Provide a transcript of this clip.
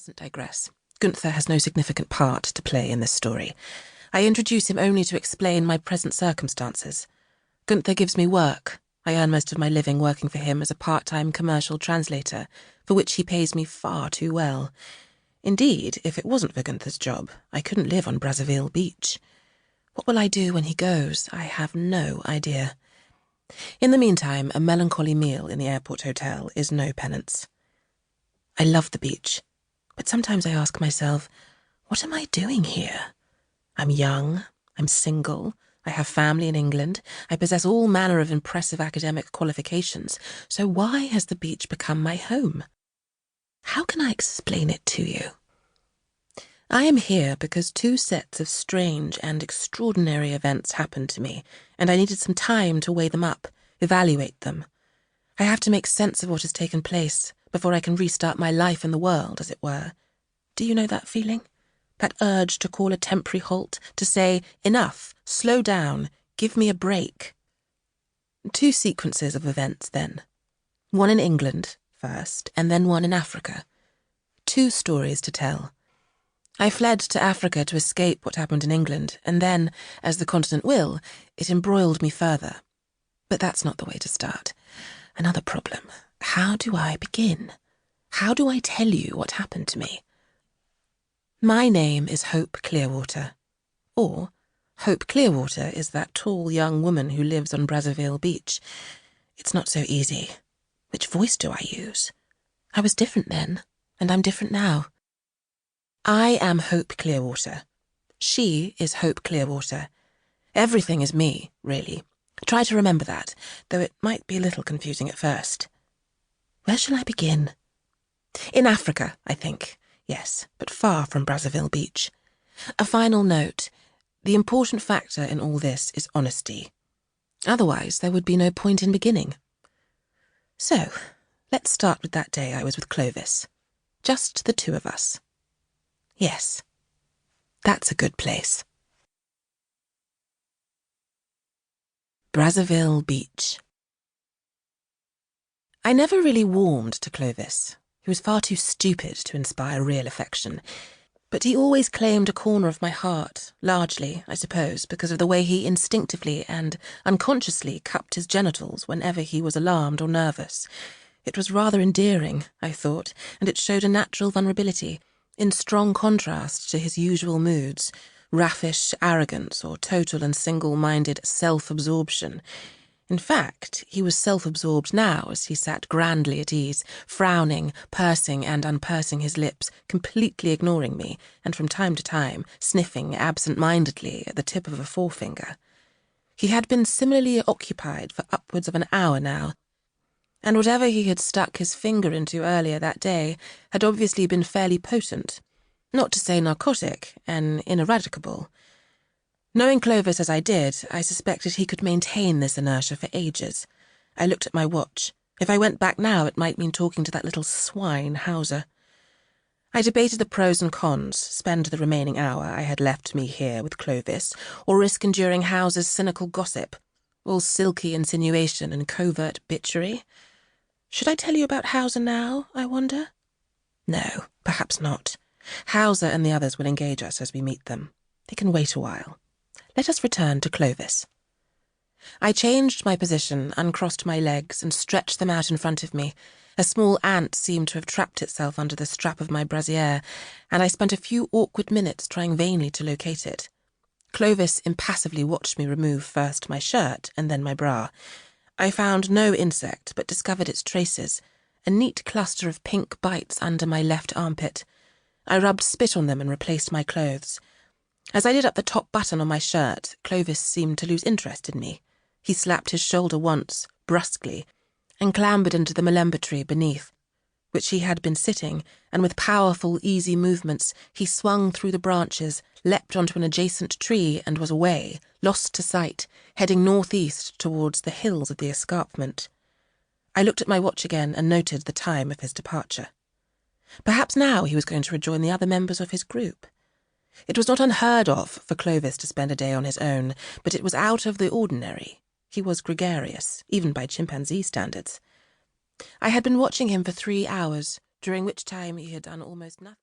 mustn't digress. Gunther has no significant part to play in this story. I introduce him only to explain my present circumstances. Gunther gives me work. I earn most of my living working for him as a part-time commercial translator, for which he pays me far too well. Indeed, if it wasn't for Gunther's job, I couldn't live on Brazzaville Beach. What will I do when he goes? I have no idea. In the meantime, a melancholy meal in the airport hotel is no penance. I love the beach, but sometimes I ask myself, what am I doing here? I'm young, I'm single, I have family in England, I possess all manner of impressive academic qualifications, so why has the beach become my home? How can I explain it to you? I am here because two sets of strange and extraordinary events happened to me, and I needed some time to weigh them up, evaluate them. I have to make sense of what has taken place before I can restart my life in the world, as it were. Do you know that feeling? That urge to call a temporary halt, to say, enough, slow down, give me a break. Two sequences of events, then. One in England, first, and then one in Africa. Two stories to tell. I fled to Africa to escape what happened in England, and then, as the continent will, it embroiled me further. But that's not the way to start. Another problem. How do I begin? How do I tell you what happened to me? My name is Hope Clearwater. Or, Hope Clearwater is that tall young woman who lives on Brazzaville Beach. It's not so easy. Which voice do I use? I was different then, and I'm different now. I am Hope Clearwater. She is Hope Clearwater. Everything is me, really. Try to remember that, though it might be a little confusing at first. Where shall I begin? In Africa, I think. Yes, but far from Brazzaville Beach. A final note. The important factor in all this is honesty. Otherwise, there would be no point in beginning. So, let's start with that day I was with Clovis. Just the two of us. Yes, that's a good place. Brazzaville Beach. I never really warmed to Clovis. He was far too stupid to inspire real affection. But he always claimed a corner of my heart, largely, I suppose, because of the way he instinctively and unconsciously cupped his genitals whenever he was alarmed or nervous. It was rather endearing, I thought, and it showed a natural vulnerability, in strong contrast to his usual moods, raffish arrogance or total and single-minded self-absorption. In fact, he was self-absorbed now as he sat grandly at ease, frowning, pursing and unpursing his lips, completely ignoring me, and from time to time sniffing absent-mindedly at the tip of a forefinger. He had been similarly occupied for upwards of an hour now, and whatever he had stuck his finger into earlier that day had obviously been fairly potent, not to say narcotic and ineradicable. Knowing Clovis as I did, I suspected he could maintain this inertia for ages. I looked at my watch. If I went back now, it might mean talking to that little swine, Hauser. I debated the pros and cons, spend the remaining hour I had left me here with Clovis, or risk enduring Hauser's cynical gossip, all silky insinuation and covert bitchery. Should I tell you about Hauser now, I wonder? No, perhaps not. Hauser and the others will engage us as we meet them. They can wait a while. Let us return to Clovis. I changed my position, uncrossed my legs, and stretched them out in front of me. A small ant seemed to have trapped itself under the strap of my brassiere, and I spent a few awkward minutes trying vainly to locate it. Clovis impassively watched me remove first my shirt and then my bra. I found no insect, but discovered its traces, a neat cluster of pink bites under my left armpit. I rubbed spit on them and replaced my clothes. As I did up the top button on my shirt, Clovis seemed to lose interest in me. He slapped his shoulder once, brusquely, and clambered into the malemba tree beneath, which he had been sitting, and with powerful, easy movements, he swung through the branches, leapt onto an adjacent tree, and was away, lost to sight, heading northeast towards the hills of the escarpment. I looked at my watch again and noted the time of his departure. Perhaps now he was going to rejoin the other members of his group. It was not unheard of for Clovis to spend a day on his own, but it was out of the ordinary. He was gregarious, even by chimpanzee standards. I had been watching him for 3 hours, during which time he had done almost nothing.